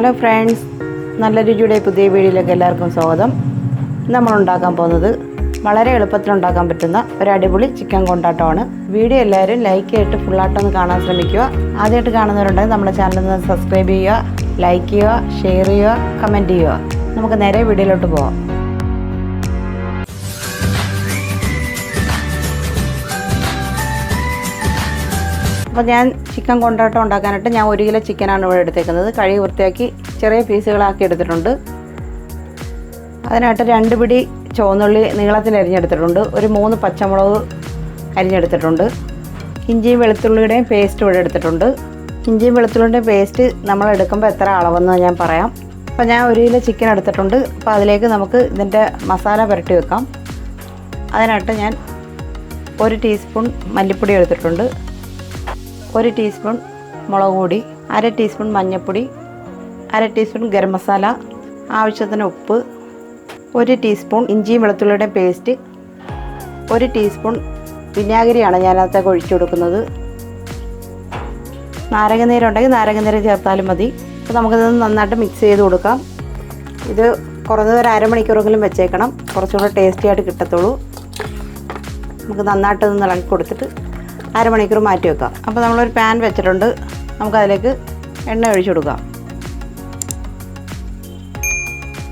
Hello friends, നല്ല രുചിയുടെ പുതിയ വീഡിയോയിലേക്ക് എല്ലാവർക്കും സ്വാഗതം. നമ്മൾ ഉണ്ടാക്കാൻ പോകുന്നത് വളരെ എളുപ്പത്തിൽ ഉണ്ടാക്കാൻ പറ്റുന്ന ഒരു അടിപൊളി ചിക്കൻ കൊണ്ടാട്ടമാണ്. വീഡിയോ എല്ലാവരും ലൈക്ക് ചെയ്തിട്ട് ഫുള്ളായിട്ടൊന്ന് കാണാൻ ശ്രമിക്കുക. ആദ്യമായിട്ട് കാണുന്നവരുണ്ടെങ്കിൽ നമ്മുടെ ചാനലിൽ സബ്സ്ക്രൈബ് ചെയ്യുക, ലൈക്ക് ചെയ്യുക, ഷെയർ ചെയ്യുക, കമൻറ്റ് ചെയ്യുക. നമുക്ക് നേരെ വീഡിയോയിലോട്ട് പോകാം. അപ്പോൾ ഞാൻ ചിക്കൻ കൊണ്ടാട്ടം ഉണ്ടാക്കാനായിട്ട് ഞാൻ 1 കിലോ ചിക്കനാണ് ഇവിടെ എടുത്തേക്കുന്നത്. കഴുകി വൃത്തിയാക്കി ചെറിയ പീസുകളാക്കി എടുത്തിട്ടുണ്ട്. അതിനായിട്ട് 2 പിടി ചുവന്നുള്ളി നീളത്തിൽ അരിഞ്ഞെടുത്തിട്ടുണ്ട്. ഒരു 3 പച്ചമുളക് അരിഞ്ഞെടുത്തിട്ടുണ്ട്. ഇഞ്ചിയും വെളുത്തുള്ളിയുടെയും പേസ്റ്റ് ഇവിടെ എടുത്തിട്ടുണ്ട്. ഇഞ്ചിയും വെളുത്തുള്ളിയുടെയും പേസ്റ്റ് നമ്മൾ എടുക്കുമ്പോൾ എത്ര അളവെന്ന് ഞാൻ പറയാം. അപ്പോൾ ഞാൻ 1 കിലോ ചിക്കൻ എടുത്തിട്ടുണ്ട്. അപ്പോൾ അതിലേക്ക് നമുക്ക് ഇതിൻ്റെ മസാല പുരട്ടി വെക്കാം. അതിനായിട്ട് ഞാൻ 1 ടീസ്പൂൺ മല്ലിപ്പൊടി എടുത്തിട്ടുണ്ട്, 1 ടീസ്പൂൺ മുളക് പൊടി, 1/2 ടീസ്പൂൺ മഞ്ഞൾപ്പൊടി, 1/2 ടീസ്പൂൺ ഗരം മസാല, ആവശ്യത്തിന് ഉപ്പ്, 1 ടീസ്പൂൺ ഇഞ്ചിയും വെളുത്തുള്ളിയുടെ പേസ്റ്റ്, 1 ടീസ്പൂൺ വിനാഗിരിയാണ് ഞാനകത്തേക്ക് ഒഴിച്ചു കൊടുക്കുന്നത്. നാരങ്ങനീരുണ്ടെങ്കിൽ നാരങ്ങനീര് ചേർത്താലും മതി. അപ്പോൾ നമുക്കിത് നന്നായിട്ട് മിക്സ് ചെയ്ത് കൊടുക്കാം. ഇത് കുറഞ്ഞത് ഒരു അരമണിക്കൂറെങ്കിലും വെച്ചേക്കണം, കുറച്ചുകൂടെ ടേസ്റ്റി ആയിട്ട് കിട്ടത്തുള്ളൂ. നമുക്ക് നന്നായിട്ട് ഒന്ന് ഇളക്കി കൊടുത്തിട്ട് അരമണിക്കൂർ മാറ്റി വെക്കാം. അപ്പോൾ നമ്മളൊരു പാൻ വെച്ചിട്ടുണ്ട്. നമുക്കതിലേക്ക് എണ്ണ ഒഴിച്ചു കൊടുക്കാം.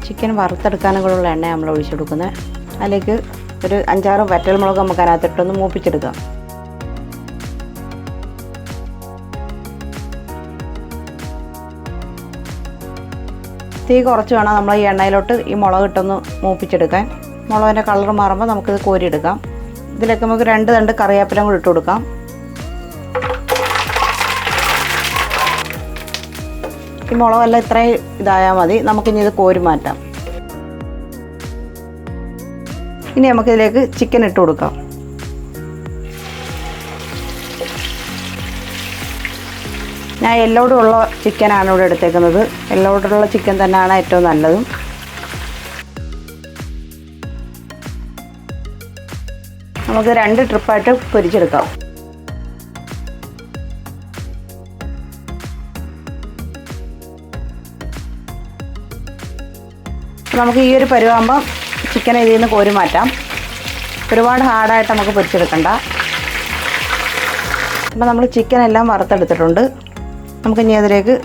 ചിക്കൻ വറുത്തെടുക്കാനുള്ള എണ്ണ നമ്മൾ ഒഴിച്ചു കൊടുക്കുന്നത്. അതിലേക്ക് ഒരു 5-6 വറ്റൽമുളക് നമുക്ക് അതിനകത്തിട്ടൊന്ന് മൂപ്പിച്ചെടുക്കാം. തീ കുറച്ച് വേണം നമ്മൾ ഈ എണ്ണയിലോട്ട് ഈ മുളക് ഇട്ടൊന്ന് മൂപ്പിച്ചെടുക്കാൻ. മുളകിൻ്റെ കളർ മാറുമ്പോൾ നമുക്കിത് കോരിയെടുക്കാം. ഇതിലേക്ക് നമുക്ക് 2 തണ്ട് കറിവേപ്പിലയും കൂടി ഇട്ട് കൊടുക്കാം. ഈ മുളകെല്ലാം ഇത്രയും ഇതായാൽ മതി. നമുക്കിനി ഇത് കോരി മാറ്റാം. ഇനി നമുക്കിതിലേക്ക് ചിക്കൻ ഇട്ട് കൊടുക്കാം. ഞാൻ എല്ലോടുള്ള ചിക്കനാണ് ഇവിടെ എടുത്തേക്കുന്നത്. എല്ലോടുള്ള ചിക്കൻ തന്നെയാണ് ഏറ്റവും നല്ലതും. നമുക്ക് 2 ട്രിപ്പായിട്ട് പൊരിച്ചെടുക്കാം. നമുക്ക് ഈ ഒരു പരുവാകുമ്പോൾ ചിക്കൻ ഇതിൽ നിന്ന് കോരി മാറ്റാം. ഒരുപാട് ഹാർഡായിട്ട് നമുക്ക് പൊരിച്ചെടുക്കണ്ട. അപ്പോൾ നമ്മൾ ചിക്കൻ എല്ലാം വറുത്തെടുത്തിട്ടുണ്ട്. നമുക്ക് ഇനി അതിലേക്ക്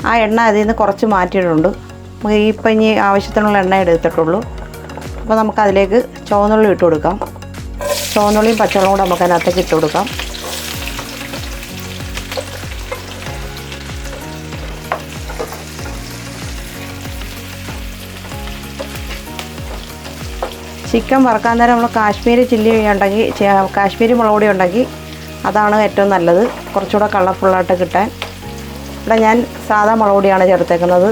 ആ എണ്ണ അതിൽ നിന്ന് കുറച്ച് മാറ്റിയിട്ടുണ്ട്. നമുക്ക് ഇപ്പം ഇനി ആവശ്യത്തിനുള്ള എണ്ണ എടുത്തിട്ടുള്ളൂ. അപ്പോൾ നമുക്കതിലേക്ക് ചുവന്നുള്ളി ഇട്ട് കൊടുക്കാം. ചുവന്നുള്ളിയും പച്ചമുളകും കൂടെ നമുക്ക് അതിനകത്തേക്ക് ഇട്ട് കൊടുക്കാം. ചിക്കൻ വറുക്കാൻ നേരം നമ്മൾ കാശ്മീരി ചില്ലി ഉണ്ടെങ്കിൽ, കാശ്മീരി മുളക് പൊടി ഉണ്ടെങ്കിൽ അതാണ് ഏറ്റവും നല്ലത്, കുറച്ചുകൂടെ കളർഫുള്ളായിട്ട് കിട്ടാൻ. ഇവിടെ ഞാൻ സാധാ മുളക് പൊടിയാണ് ചേർത്തേക്കുന്നത്.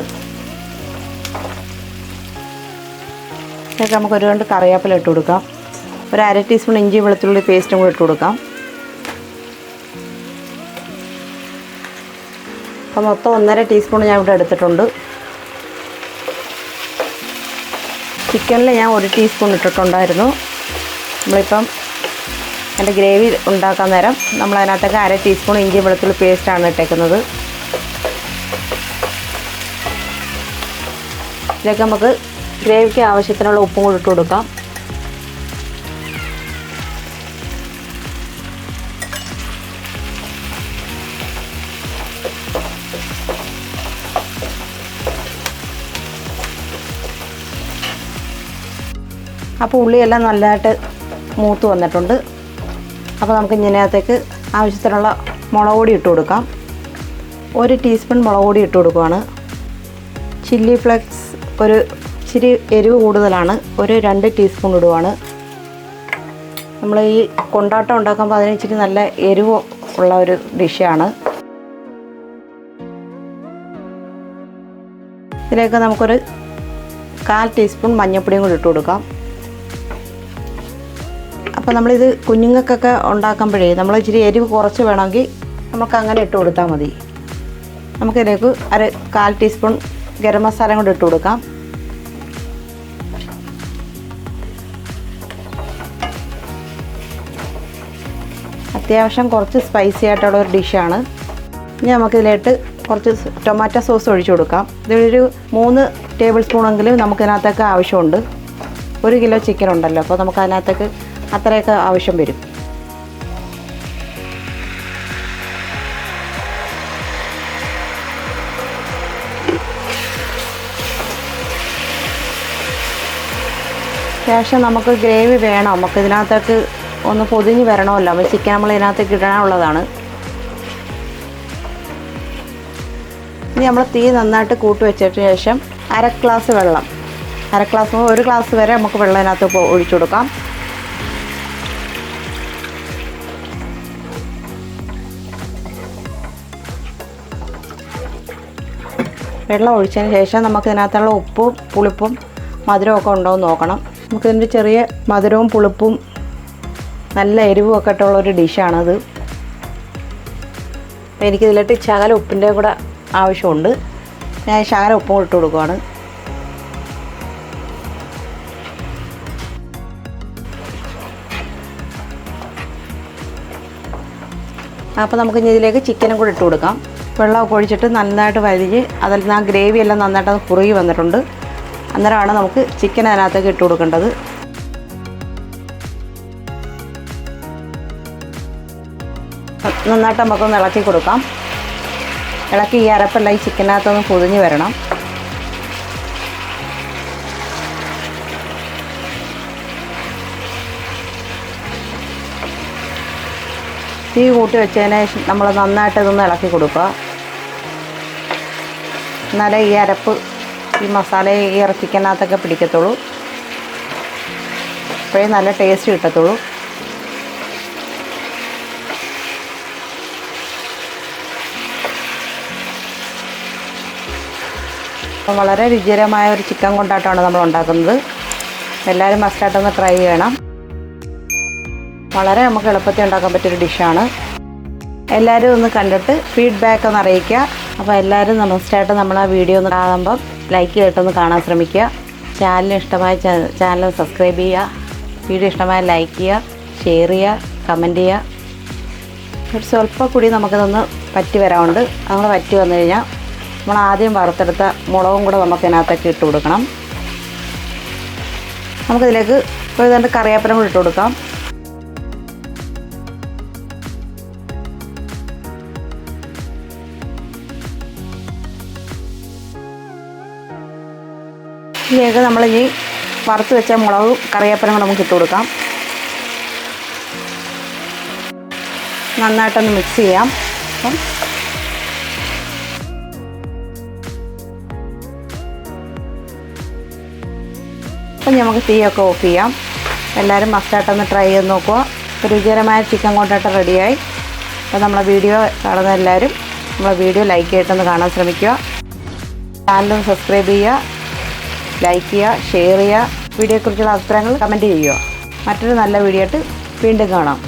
ഇതിലേക്ക് നമുക്ക് 1 2 കറിവേപ്പില ഇട്ട് കൊടുക്കാം. ഒരു 1/2 ടീസ്പൂൺ ഇഞ്ചി വെളുത്തുള്ളി പേസ്റ്റും കൂടി ഇട്ട് കൊടുക്കാം. അപ്പോൾ മൊത്തം 1.5 ടീസ്പൂൺ ഞാൻ ഇവിടെ എടുത്തിട്ടുണ്ട്. ചിക്കനിൽ ഞാൻ 1 ടീസ്പൂൺ ഇട്ടിട്ടുണ്ടായിരുന്നു. നമ്മളിപ്പം എൻ്റെ ഗ്രേവി ഉണ്ടാക്കാൻ നേരം നമ്മളതിനകത്തേക്ക് 1/2 ടീസ്പൂൺ ഇഞ്ചി വെളുത്തുള്ളി പേസ്റ്റാണ് ഇട്ടേക്കുന്നത്. ഇതിലേക്ക് നമുക്ക് ഗ്രേവിക്ക് ആവശ്യത്തിനുള്ള ഉപ്പും കൂടി ഇട്ട് കൊടുക്കാം. അപ്പോൾ ഉള്ളിയെല്ലാം നല്ലതായിട്ട് മൂത്ത് വന്നിട്ടുണ്ട്. അപ്പോൾ നമുക്ക് ഇതിനകത്തേക്ക് ആവശ്യത്തിനുള്ള മുളക് പൊടി ഇട്ട് കൊടുക്കാം. 1 ടീസ്പൂൺ മുളക് പൊടി ഇട്ട് കൊടുക്കുകയാണ്. ചില്ലി ഫ്ലെക്സ് ഒരു ഇച്ചിരി എരിവ് കൂടുതലാണ്, ഒരു 2 ടീസ്പൂൺ ഇടുവാണ്. നമ്മൾ ഈ കൊണ്ടാട്ടം ഉണ്ടാക്കുമ്പോൾ അതിന് ഇച്ചിരി നല്ല എരിവ് ഉള്ള ഒരു ഡിഷാണ്. ഇതിലേക്ക് നമുക്കൊരു 1/4 ടീസ്പൂൺ മഞ്ഞൾപ്പൊടിയും കൂടി ഇട്ട് കൊടുക്കാം. അപ്പോൾ നമ്മളിത് കുഞ്ഞുങ്ങൾക്കൊക്കെ ഉണ്ടാക്കുമ്പോഴേ നമ്മൾ ഇച്ചിരി എരിവ് കുറച്ച് വേണമെങ്കിൽ നമുക്ക് അങ്ങനെ ഇട്ട് കൊടുത്താൽ മതി. നമുക്കിതിലേക്ക് 1/4 ടീസ്പൂൺ ഗരം മസാലയും കൂടി ഇട്ട് കൊടുക്കാം. അത്യാവശ്യം കുറച്ച് സ്പൈസി ആയിട്ടുള്ള ഒരു ഡിഷാണ്. ഇനി നമുക്കിതിലേക്ക് കുറച്ച് ടൊമാറ്റോ സോസ് ഒഴിച്ചു കൊടുക്കാം. ഇതൊരു 3 ടേബിൾ സ്പൂണെങ്കിലും നമുക്കതിനകത്തേക്ക് ആവശ്യമുണ്ട്. 1 കിലോ ചിക്കൻ ഉണ്ടല്ലോ, അപ്പോൾ നമുക്ക് അതിനകത്തേക്ക് അത്രയൊക്കെ ആവശ്യം വരും. ശേഷം നമുക്ക് ഗ്രേവി വേണം, നമുക്ക് ഇതിനകത്തേക്ക് ഒന്ന് പൊതിഞ്ഞ് വരണമല്ലോ. അപ്പോൾ ചിക്കൻ നമ്മൾ ഇതിനകത്തേക്ക് ഇടാനുള്ളതാണ്. ഇനി നമ്മൾ തീ നന്നായിട്ട് കൂട്ടി വെച്ചതിന് ശേഷം 1/2 ഗ്ലാസ് വെള്ളം, 1/2 ഗ്ലാസ് 1 ഗ്ലാസ് വരെ നമുക്ക് വെള്ളം ഇതിനകത്ത് ഒഴിച്ചു കൊടുക്കാം. വെള്ളം ഒഴിച്ചതിന് ശേഷം നമുക്ക് ഇതിനകത്തുള്ള ഉപ്പും പുളിപ്പും മധുരവും ഒക്കെ ഉണ്ടോ എന്ന് നോക്കണം. നമുക്കിതിൻ്റെ ചെറിയ മധുരവും പുളിപ്പും നല്ല എരിവും ഒക്കെ ഇട്ടുള്ളൊരു ഡിഷാണത്. അപ്പോൾ എനിക്കിതിലിട്ട് ശകലം ഉപ്പിൻ്റെ കൂടെ ആവശ്യമുണ്ട്. ഞാൻ ശകലം ഉപ്പും ഇട്ട് കൊടുക്കുകയാണ്. അപ്പോൾ നമുക്ക് ഇനി ഇതിലേക്ക് ചിക്കനും കൂടി ഇട്ട് കൊടുക്കാം. വെള്ളമൊക്കെ ഒഴിച്ചിട്ട് നന്നായിട്ട് വലിഞ്ഞ് അതിൽ നിന്ന് ആ ഗ്രേവി എല്ലാം നന്നായിട്ട് അത് കുറുകി വന്നിട്ടുണ്ട്. അന്നേരമാണ് നമുക്ക് ചിക്കൻ അതിനകത്തേക്ക് ഇട്ട് കൊടുക്കേണ്ടത്. നന്നായിട്ട് നമുക്കൊന്ന് ഇളക്കി കൊടുക്കാം. ഇളക്കി ഈ അരപ്പെല്ലാം ഈ ചിക്കനകത്തൊന്ന് പൊതിഞ്ഞ് വരണം. തീ കൂട്ടി വെച്ചതിന് ശേഷം നമ്മൾ നന്നായിട്ട് ഇതൊന്ന് ഇളക്കി കൊടുക്കുക. എന്നാലേ ഈ അരപ്പ് ഈ മസാല ഈ ചിക്കനകത്തൊക്കെ പിടിക്കത്തുള്ളൂ. അപ്പോഴേ നല്ല ടേസ്റ്റ് കിട്ടത്തുള്ളൂ. അപ്പം വളരെ രുചികരമായ ഒരു ചിക്കൻ കൊണ്ടാട്ടമാണ് നമ്മൾ ഉണ്ടാക്കുന്നത്. എല്ലാവരും മസ്റ്റായിട്ടൊന്ന് ട്രൈ ചെയ്യണം. വളരെ നമുക്ക് എളുപ്പത്തിൽ ഉണ്ടാക്കാൻ പറ്റിയൊരു ഡിഷാണ്. എല്ലാവരും ഒന്ന് കണ്ടിട്ട് ഫീഡ്ബാക്ക് ഒന്ന് അറിയിക്കുക. അപ്പോൾ എല്ലാവരും മസ്റ്റായിട്ട് നമ്മൾ ആ വീഡിയോ ഒന്ന് കാണുമ്പം ലൈക്ക് ചെയ്തിട്ടൊന്ന് കാണാൻ ശ്രമിക്കുക. ചാനൽ ഇഷ്ടമായ ചാനൽ സബ്സ്ക്രൈബ് ചെയ്യുക. വീഡിയോ ഇഷ്ടമായ ലൈക്ക് ചെയ്യുക, ഷെയർ ചെയ്യുക, കമൻറ്റ് ചെയ്യുക. ഒരു സ്വല്പം കൂടി നമുക്കിതൊന്ന് പറ്റി വരാറുണ്ട്. അങ്ങനെ പറ്റി വന്നു കഴിഞ്ഞാൽ നമ്മൾ ആദ്യം വറുത്തെടുത്ത മുളകും കൂടെ നമുക്ക് ഇതിനകത്തേക്ക് ഇട്ട് കൊടുക്കണം. നമുക്കിതിലേക്ക് ഒരു 2 കറിവേപ്പില കൂടി ഇട്ട് കൊടുക്കാം. ഇതിലേക്ക് നമ്മളിനി വറുത്ത് വെച്ച മുളകും കറിവേപ്പിലയും കൂടെ നമുക്ക് ഇട്ട് കൊടുക്കാം. നന്നായിട്ടൊന്ന് മിക്സ് ചെയ്യാം. അപ്പം നമുക്ക് തീയൊക്കെ ഓഫ് ചെയ്യാം. എല്ലാവരും മസ്റ്റായിട്ടൊന്ന് ട്രൈ ചെയ്ത് നോക്കുക. രുചികരമായ ചിക്കൻ കൊണ്ടാട്ടം റെഡിയായി. അപ്പോൾ നമ്മളെ വീഡിയോ കാണുന്ന എല്ലാവരും നമ്മളെ വീഡിയോ ലൈക്ക് ചെയ്തിട്ടൊന്ന് കാണാൻ ശ്രമിക്കുക. ചാനലൊന്ന് സബ്സ്ക്രൈബ് ചെയ്യുക, ലൈക്ക് ചെയ്യുക, ഷെയർ ചെയ്യുക. വീഡിയോയെക്കുറിച്ചുള്ള അഭിപ്രായങ്ങൾ കമൻറ്റ് ചെയ്യുക. മറ്റൊരു നല്ല വീഡിയോ ആയിട്ട് വീണ്ടും കാണാം.